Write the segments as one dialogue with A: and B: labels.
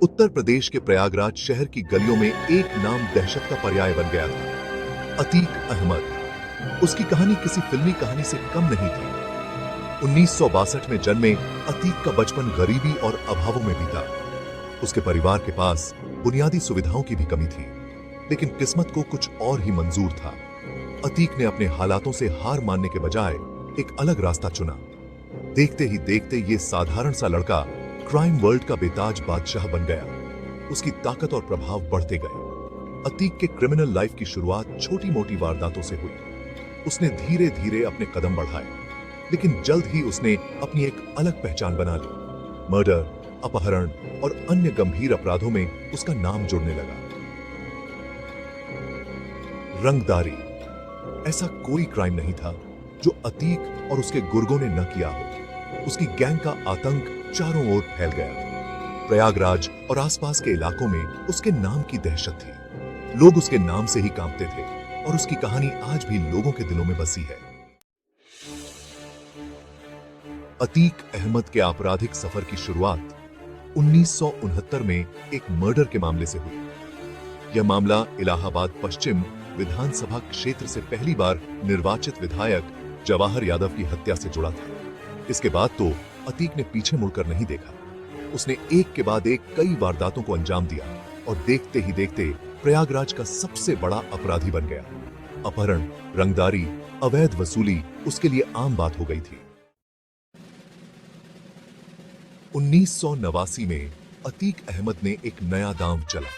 A: उत्तर प्रदेश के प्रयागराज शहर की गलियों में एक नाम दहशत का पर्याय बन गया था, अतीक अहमद। उसकी कहानी किसी फिल्मी कहानी से कम नहीं थी। 1962 में जन्मे अतीक का बचपन गरीबी और अभावों में बीता। उसके परिवार के पास बुनियादी सुविधाओं की भी कमी थी, लेकिन किस्मत को कुछ और ही मंजूर था। अतीक ने अपने हालातों से हार मानने के बजाय एक अलग रास्ता चुना। देखते ही देखते ये साधारण सा लड़का क्राइम वर्ल्ड का बेताज बादशाह बन गया। उसकी ताकत और प्रभाव बढ़ते गए। अतीक के क्रिमिनल लाइफ की शुरुआत छोटी मोटी वारदातों से हुई। उसने धीरे धीरे अपने कदम बढ़ाए, लेकिन जल्द ही उसने अपनी एक अलग पहचान बना ली। मर्डर, अपहरण और अन्य गंभीर अपराधों में उसका नाम जुड़ने लगा। रंगदारी। ऐसा कोई क्राइम नहीं था जो अतीक और उसके गुर्गों ने न किया हो। उसकी गैंग का आतंक चारों ओर फैल गया। प्रयागराज और आसपास के इलाकों में उसके नाम की दहशत थी। लोग उसके नाम से ही कांपते थे और उसकी कहानी आज भी लोगों के दिलों में बसी है। अतीक अहमद के आपराधिक सफर की शुरुआत 1969 में एक मर्डर के मामले से हुई। यह मामला इलाहाबाद पश्चिम विधानसभा क्षेत्र से पहली बार निर्वाचित विधायक जवाहर यादव की हत्या से जुड़ा था। इसके बाद तो अतीक ने पीछे मुड़कर नहीं देखा। उसने एक के बाद एक कई वारदातों को अंजाम दिया और देखते ही देखते प्रयागराज का सबसे बड़ा अपराधी बन गया। अपहरण, रंगदारी, अवैध वसूली उसके लिए आम बात हो गई थी। 1989 में अतीक अहमद ने एक नया दांव चला,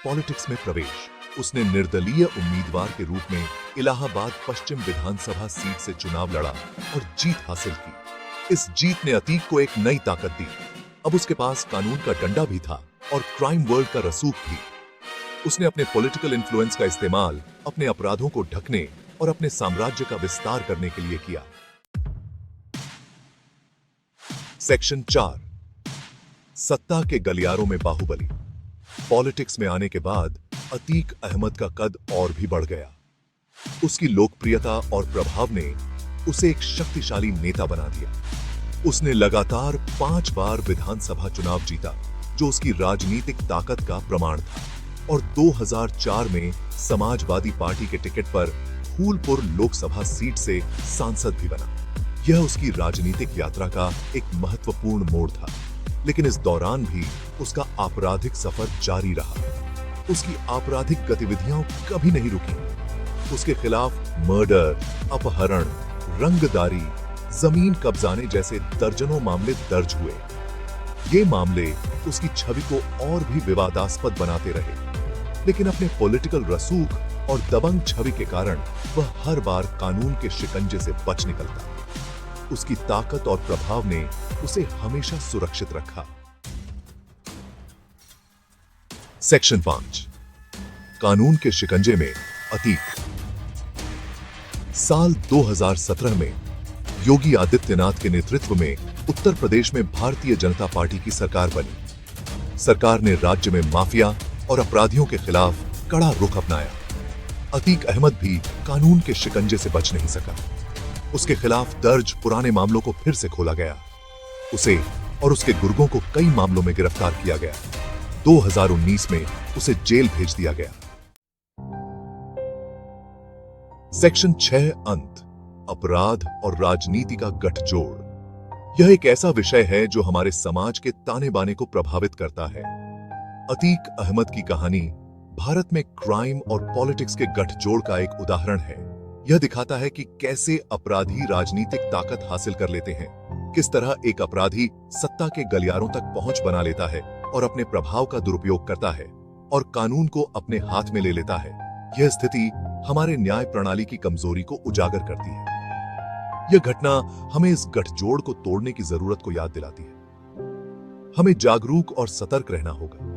A: पॉलिटिक्स में प्रवेश। उसने निर्दलीय उम्मीदवार के रूप में इलाहाबाद पश्चिम विधानसभा सीट से चुनाव लड़ा और जीत हासिल की। इस जीत ने अतीक को एक नई ताकत दी। अब उसके पास कानून का डंडा भी था और क्राइम वर्ल्ड का रसूख भी। उसने अपने पॉलिटिकल इन्फ्लुएंस का इस्तेमाल अपने अपराधों को ढकने और अपने साम्राज्य का विस्तार करने के लिए किया। सेक्शन 4, सत्ता के गलियारों में बाहुबली। पॉलिटिक्स में आने के बाद अतीक अहमद का कद और भी बढ़ गया। उसकी लोकप्रियता और प्रभाव ने उसे एक शक्तिशाली नेता बना दिया। उसने लगातार 5 बार विधानसभा चुनाव जीता, जो उसकी राजनीतिक ताकत का प्रमाण था, और 2004 में समाजवादी पार्टी के टिकट पर फूलपुर लोकसभा सीट से सांसद भी बना। यह उसकी राजनीतिक यात्रा का एक महत्वपूर्ण मोड़ था, लेकिन इस दौरान भी उसका आपराधिक सफर जारी रहा। उसकी आपराधिक गतिविधियां कभी नहीं रुकी। उसके खिलाफ मर्डर, अपहरण, रंगदारी, जमीन कब्जाने जैसे दर्जनों मामले दर्ज हुए। ये मामले उसकी छवि को और भी विवादास्पद बनाते रहे, लेकिन अपने पॉलिटिकल रसूख और दबंग छवि के कारण वह हर बार कानून के शिकंजे से बच निकलता। उसकी ताकत और प्रभाव ने उसे हमेशा सुरक्षित रखा। सेक्शन 5, कानून के शिकंजे में अतीक। साल 2017 में योगी आदित्यनाथ के नेतृत्व में उत्तर प्रदेश में भारतीय जनता पार्टी की सरकार बनी। सरकार ने राज्य में माफिया और अपराधियों के खिलाफ कड़ा रुख अपनाया। अतीक अहमद भी कानून के शिकंजे से बच नहीं सका। उसके खिलाफ दर्ज पुराने मामलों को फिर से खोला गया। उसे और उसके गुर्गों को कई मामलों में गिरफ्तार किया गया। 2019 में उसे जेल भेज दिया गया। सेक्शन 6, अंत, अपराध और राजनीति का गठजोड़। यह एक ऐसा विषय है जो हमारे समाज के ताने बाने को प्रभावित करता है। अतीक अहमद की कहानी भारत में क्राइम और पॉलिटिक्स के गठजोड़ का एक उदाहरण है। यह दिखाता है कि कैसे अपराधी राजनीतिक ताकत हासिल कर लेते हैं, किस तरह एक अपराधी सत्ता के गलियारों तक पहुंच बना लेता है और अपने प्रभाव का दुरुपयोग करता है और कानून को अपने हाथ में ले लेता है। यह स्थिति हमारे न्याय प्रणाली की कमजोरी को उजागर करती है। यह घटना हमें इस गठजोड़ को तोड़ने की जरूरत को याद दिलाती है। हमें जागरूक और सतर्क रहना होगा।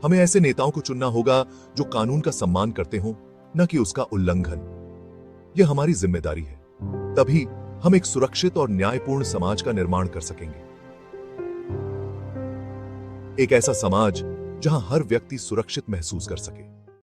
A: हमें ऐसे नेताओं को चुनना होगा जो कानून का सम्मान करते हों, न कि उसका उल्लंघन। यह हमारी जिम्मेदारी है। तभी हम एक सुरक्षित और न्यायपूर्ण समाज का निर्माण कर सकेंगे। एक ऐसा समाज जहां हर व्यक्ति सुरक्षित महसूस कर सके।